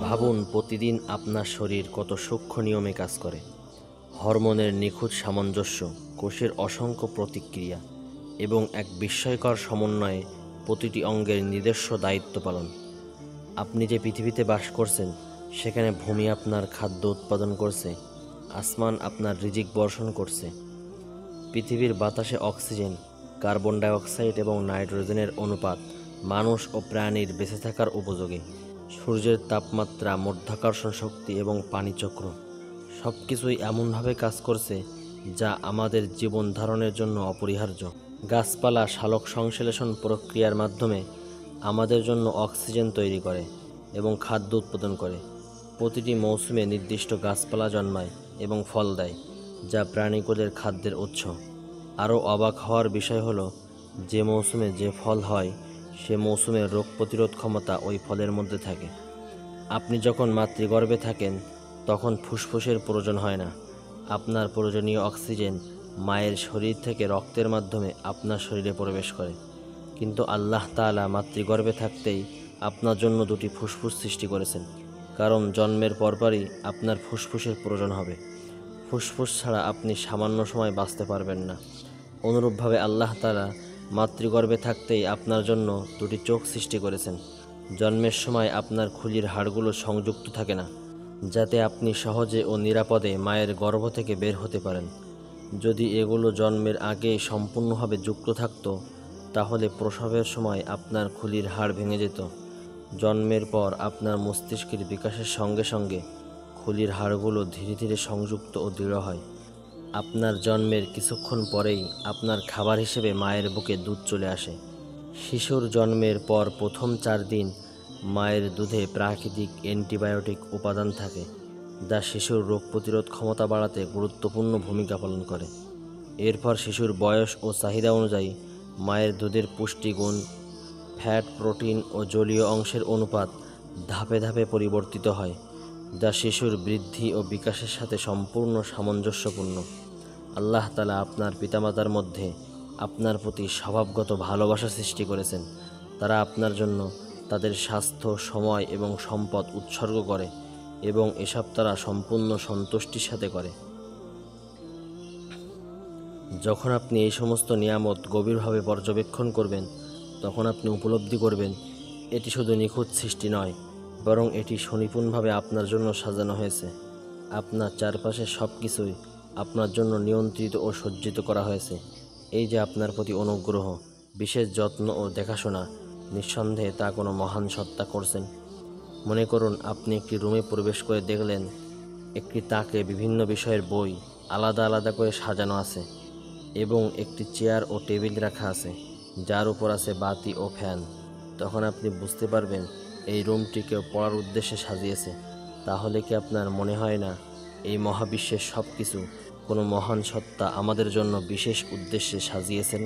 ভাবুন, প্রতিদিন আপনার শরীর কত সূক্ষ্ম নিয়মে কাজ করে। হরমোনের নিখুঁত সামঞ্জস্য, কোষের অসংখ্য প্রতিক্রিয়া এবং এক বিস্ময়কর সমন্বয়ে প্রতিটি অঙ্গের নিজস্ব দায়িত্ব পালন। আপনি যে পৃথিবীতে বাস করছেন, সেখানে ভূমি আপনার খাদ্য উৎপাদন করছে, আসমান আপনার রিজিক বর্ষণ করছে। পৃথিবীর বাতাসে অক্সিজেন, কার্বন ডাইঅক্সাইড এবং নাইট্রোজেনের অনুপাত মানুষ ও প্রাণীর বেঁচে থাকার উপযোগী। সূর্যের তাপমাত্রা, মাধ্যাকর্ষণ শক্তি এবং পানিচক্র সব কিছুই এমনভাবে কাজ করছে যা আমাদের জীবন ধারণের জন্য অপরিহার্য। গাছপালা সালোক সংশ্লেষণ প্রক্রিয়ার মাধ্যমে আমাদের জন্য অক্সিজেন তৈরি করে এবং খাদ্য উৎপাদন করে। প্রতিটি মৌসুমে নির্দিষ্ট গাছপালা জন্মায় এবং ফল দেয়, যা প্রাণীকুলের খাদ্যের উৎস। আরও অবাক হওয়ার বিষয় হলো, যে মৌসুমে যে ফল হয়, সে মৌসুমের রোগ প্রতিরোধ ক্ষমতা ওই ফলের মধ্যে থাকে। আপনি যখন মাতৃগর্ভে থাকেন, তখন ফুসফুসের প্রয়োজন হয় না। আপনার প্রয়োজনীয় অক্সিজেন মায়ের শরীর থেকে রক্তের মাধ্যমে আপনার শরীরে প্রবেশ করে। কিন্তু আল্লাহ তাআলা মাতৃগর্ভে থাকতেই আপনার জন্য দুটি ফুসফুস সৃষ্টি করেছেন, কারণ জন্মের পরপরই আপনার ফুসফুসের প্রয়োজন হবে। ফুসফুস ছাড়া আপনি সামান্য সময় বাঁচতে পারবেন না। অনুরূপভাবে আল্লাহ তাআলা মাতৃগর্ভে থাকতেই আপনার জন্য দুটি চোখ সৃষ্টি করেছেন। জন্মের সময় আপনার খুলির হাড়গুলো সংযুক্ত থাকে না, যাতে আপনি সহজে ও নিরাপদে মায়ের গর্ভ থেকে বের হতে পারেন। যদি এগুলো জন্মের আগেই সম্পূর্ণভাবে যুক্ত থাকত, তাহলে প্রসবের সময় আপনার খুলির হাড় ভেঙে যেত। জন্মের পর আপনার মস্তিষ্কের বিকাশের সঙ্গে সঙ্গে খুলির হাড়গুলো ধীরে ধীরে সংযুক্ত ও দৃঢ় হয়। আপনার জন্মের কিছুক্ষণ পরেই আপনার খাবার হিসেবে মায়ের বুকে দুধ চলে আসে। শিশুর জন্মের পর প্রথম 4 দিন মায়ের দুধে প্রাকৃতিক অ্যান্টিবায়োটিক উপাদান থাকে, যা শিশুর রোগ প্রতিরোধ ক্ষমতা বাড়াতে গুরুত্বপূর্ণ ভূমিকা পালন করে। এরপর শিশুর বয়স ও চাহিদা অনুযায়ী মায়ের দুধের পুষ্টিগুণ, ফ্যাট, প্রোটিন ও জলীয় অংশের অনুপাত ধাপে ধাপে পরিবর্তিত হয়, যা শিশুর বৃদ্ধি ও বিকাশের সাথে সম্পূর্ণ সামঞ্জস্যপূর্ণ। আল্লাহ তাআলা আপনার পিতামাতার মধ্যে আপনার প্রতি স্বভাবগত ভালোবাসা সৃষ্টি করেছেন। তারা আপনার জন্য তাদের স্বাস্থ্য, সময় এবং সম্পদ উৎসর্গ করে এবং এসব তারা সম্পূর্ণ সন্তুষ্টির সাথে করে। যখন আপনি এই সমস্ত নিয়ামত গভীরভাবে পর্যবেক্ষণ করবেন, তখন আপনি উপলব্ধি করবেন, এটি শুধু নিখুঁত সৃষ্টি নয়, বরং এটি সুনিপুণভাবে আপনার জন্য সাজানো হয়েছে। আপনার চারপাশের সব কিছুই আপনার জন্য নিয়ন্ত্রিত ও সজ্জিত করা হয়েছে। এই যে আপনার প্রতি অনুগ্রহ, বিশেষ যত্ন ও দেখাশোনা, নিঃসন্দেহে তা কোনো মহান সত্তা করছেন। মনে করুন, আপনি একটি রুমে প্রবেশ করে দেখলেন একটি তাকে বিভিন্ন বিষয়ের বই আলাদা আলাদা করে সাজানো আছে এবং একটি চেয়ার ও টেবিল রাখা আছে, যার উপর আছে বাতি ও ফ্যান। তখন আপনি বুঝতে পারবেন এই রুমটি কেউ পড়ার উদ্দেশ্যে সাজিয়েছে। তাহলে কি আপনার মনে হয় না এই মহাবিশ্বের সব কিছু কোনো মহান সত্তা আমাদের জন্য বিশেষ উদ্দেশ্যে সাজিয়েছেন?